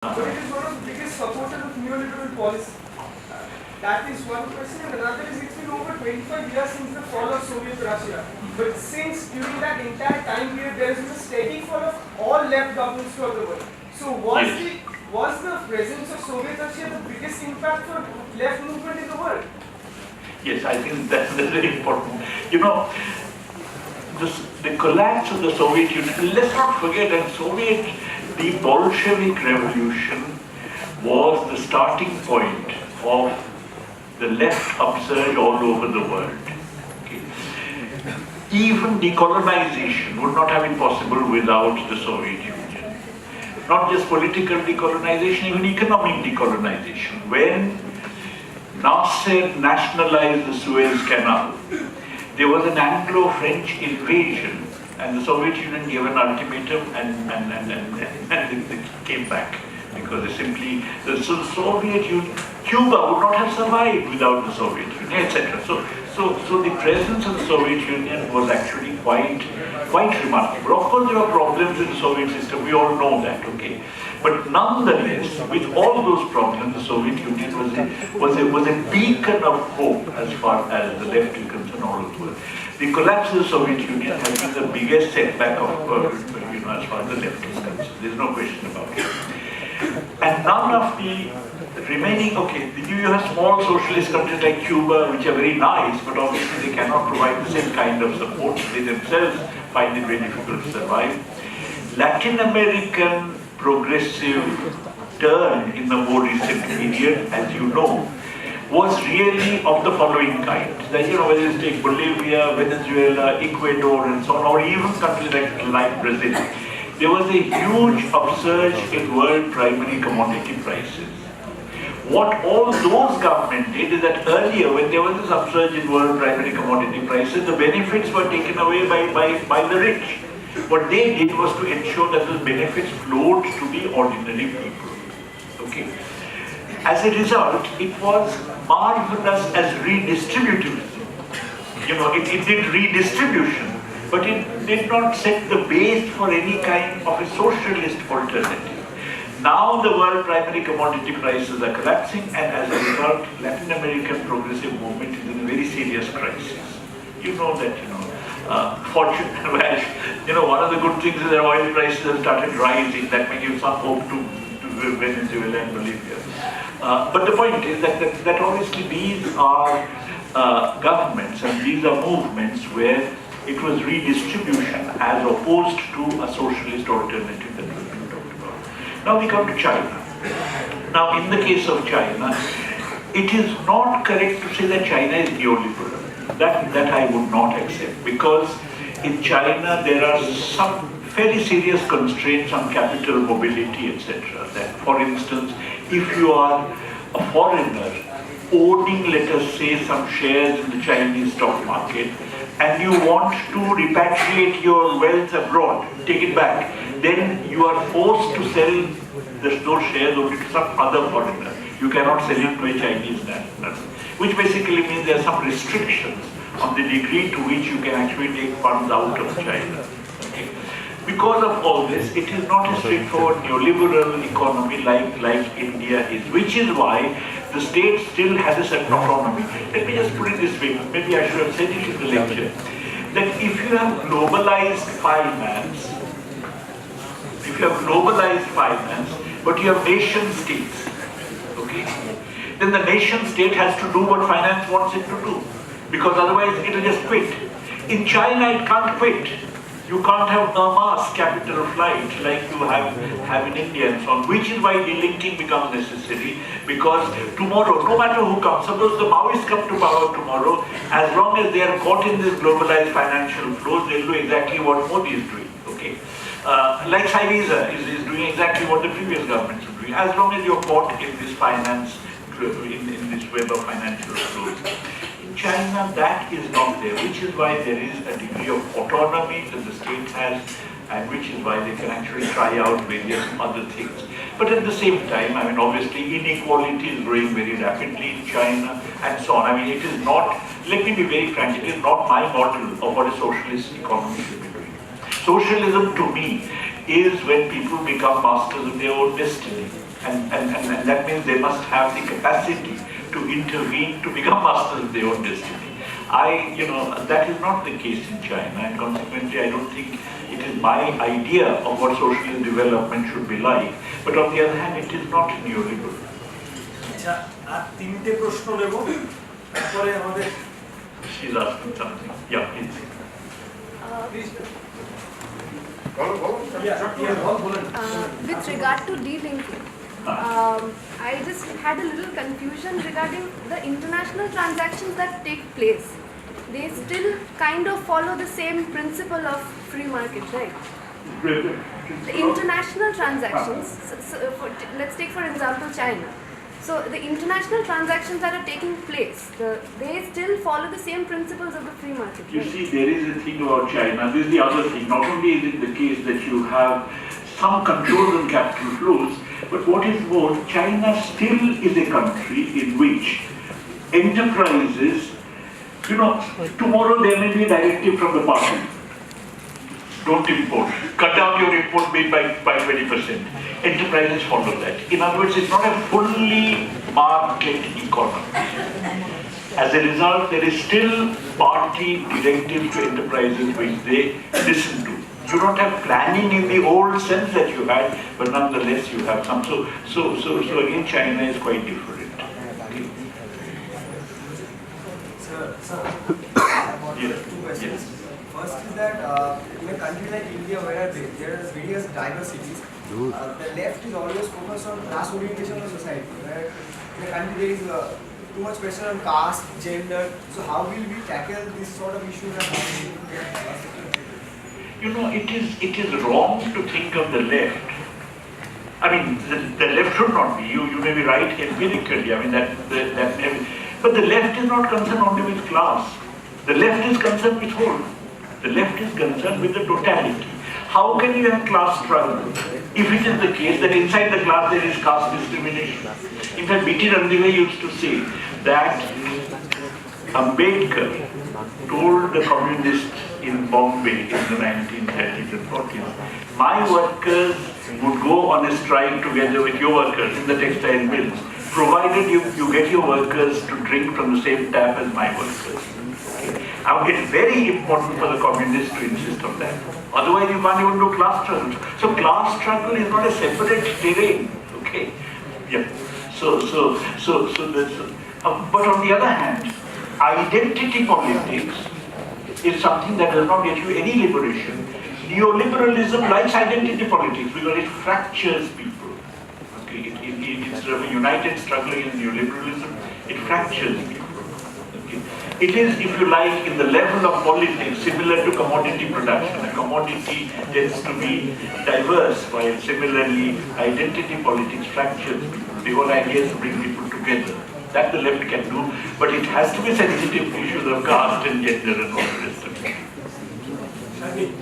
But it is one of the biggest supporters of neoliberal policy. That is one question. And another is it's been over 25 years since the fall of Soviet Russia. But since during that entire time period, there has been a steady fall of all left governments throughout the world. So was the presence of Soviet Russia the biggest impact for left movement in the world? Yes, I think that's very important. You know, the collapse of the Soviet Union, let's not forget that the Bolshevik Revolution was the starting point of the left upsurge all over the world. Okay. Even decolonization would not have been possible without the Soviet Union. Not just political decolonization, even economic decolonization. When Nasser nationalized the Suez Canal, there was an Anglo-French invasion, and the Soviet Union gave an ultimatum and they came back because they simply, the Soviet Union, Cuba would not have survived without the Soviet Union, etc. So the presence of the Soviet Union was actually quite remarkable. Of course, there were problems with the Soviet system, we all know that, okay? But nonetheless, with all those problems, the Soviet Union was a beacon of hope as far as the left is concerned all over the world. The collapse of the Soviet Union has been the biggest setback of, as far as the left is concerned. There's no question about it. And none of the remaining, okay, you have small socialist countries like Cuba, which are very nice, but obviously they cannot provide the same kind of support. They themselves find it very difficult to survive. Latin American progressive turn in the more recent period, as you know, was really of the following kind. That, whether you take Bolivia, Venezuela, Ecuador, and so on, or even countries like Brazil, there was a huge upsurge in world primary commodity prices. What all those governments did is that earlier, when there was this upsurge in world primary commodity prices, the benefits were taken away by the rich. What they did was to ensure that those benefits flowed to the ordinary people. Okay. As a result, it was marvelous as redistributivism. It did redistribution, but it did not set the base for any kind of a socialist alternative. Now the world primary commodity prices are collapsing, and as a result, Latin American progressive movement is in a very serious crisis. You know that, fortunately, one of the good things is that oil prices have started rising. That may give some hope to Venezuela and Bolivia. But the point is that obviously these are governments and these are movements where it was redistribution as opposed to a socialist alternative that was being talked about. Now we come to China. Now in the case of China, it is not correct to say that China is neoliberal. That I would not accept, because in China there are some very serious constraints on capital mobility, etc. That, for instance, if you are a foreigner owning, let us say, some shares in the Chinese stock market, and you want to repatriate your wealth abroad, take it back, then you are forced to sell those shares only to some other foreigner. You cannot sell it to a Chinese national, which basically means there are some restrictions on the degree to which you can actually take funds out of China. Okay. Because of all this, it is not a straightforward neoliberal economy like India is, which is why the state still has a certain autonomy. Let me just put it this way, maybe I should have said it in the lecture, that if you have globalized finance, but you have nation states, okay, then the nation state has to do what finance wants it to do, because otherwise it will just quit. In China, it can't quit. You can't have a mass capital flight like you have in India and so on, which is why delinking becomes necessary, because tomorrow, no matter who comes, suppose the Maoists come to power tomorrow, as long as they are caught in this globalized financial flows, they'll do exactly what Modi is doing, okay? Like Syriza is doing exactly what the previous governments are doing, as long as you're caught in this finance, in this web of financial flows. In China, that is not there, which is why there is a degree of autonomy that the state has, and which is why they can actually try out various other things. But at the same time, obviously inequality is growing very rapidly in China, and so on. It is not, let me be very frank, it is not my model of what a socialist economy should be doing. Socialism to me is when people become masters of their own destiny. And that means they must have the capacity to intervene, to become masters of their own destiny. That is not the case in China, and consequently I don't think it is my idea of what social development should be like. But on the other hand, it is not neoliberal. She's asking something. Yeah, please. With regard to delinking, I just had a little confusion regarding the international transactions that take place. They still kind of follow the same principle of free market, right? The international transactions, let's take for example China. So the international transactions that are taking place, they still follow the same principles of the free market. You see, there is a thing about China. This is the other thing. Not only is it the case that you have some control on capital flows, but what is more, China still is a country in which enterprises, tomorrow there may be a directive from the party. Don't import. Cut down your import bill by 20%. Enterprises follow that. In other words, it's not a fully market economy. As a result, there is still party directives to enterprises which they listen to. You don't have planning in the old sense that you had, but nonetheless you have some. So again, China is quite different. Okay. Sir, Yes. two questions. First is that in a country like India where there are various diversities, the left is always focused on class orientation of society. Where in a country there is too much pressure on caste, gender. So how will we tackle this sort of issues? It is wrong to think of the left. I mean, the left should not be. You may be right empirically. I mean that may be, but the left is not concerned only with class. The left is concerned with whole. The left is concerned with the totality. How can you have class struggle if it is the case that inside the class there is caste discrimination? In fact, B.T. Randive used to say that Ambedkar told the communists in Bombay in the 1930s and 40s, my workers would go on a strike together with your workers in the textile mills, provided you get your workers to drink from the same tap as my workers. Now, it's very important for the communists to insist on that. Otherwise, you can't even do class struggle. So, class struggle is not a separate terrain. Okay. Yeah. But on the other hand, identity politics is something that does not get you any liberation. Neoliberalism likes identity politics because it fractures people. Okay. Instead of a united struggle against neoliberalism, it fractures people. It is, if you like, in the level of politics similar to commodity production. A commodity tends to be diverse, while similarly identity politics fractures people. The whole idea is to bring people together. That the left can do, but it has to be sensitive to issues of caste and gender and all the rest of it.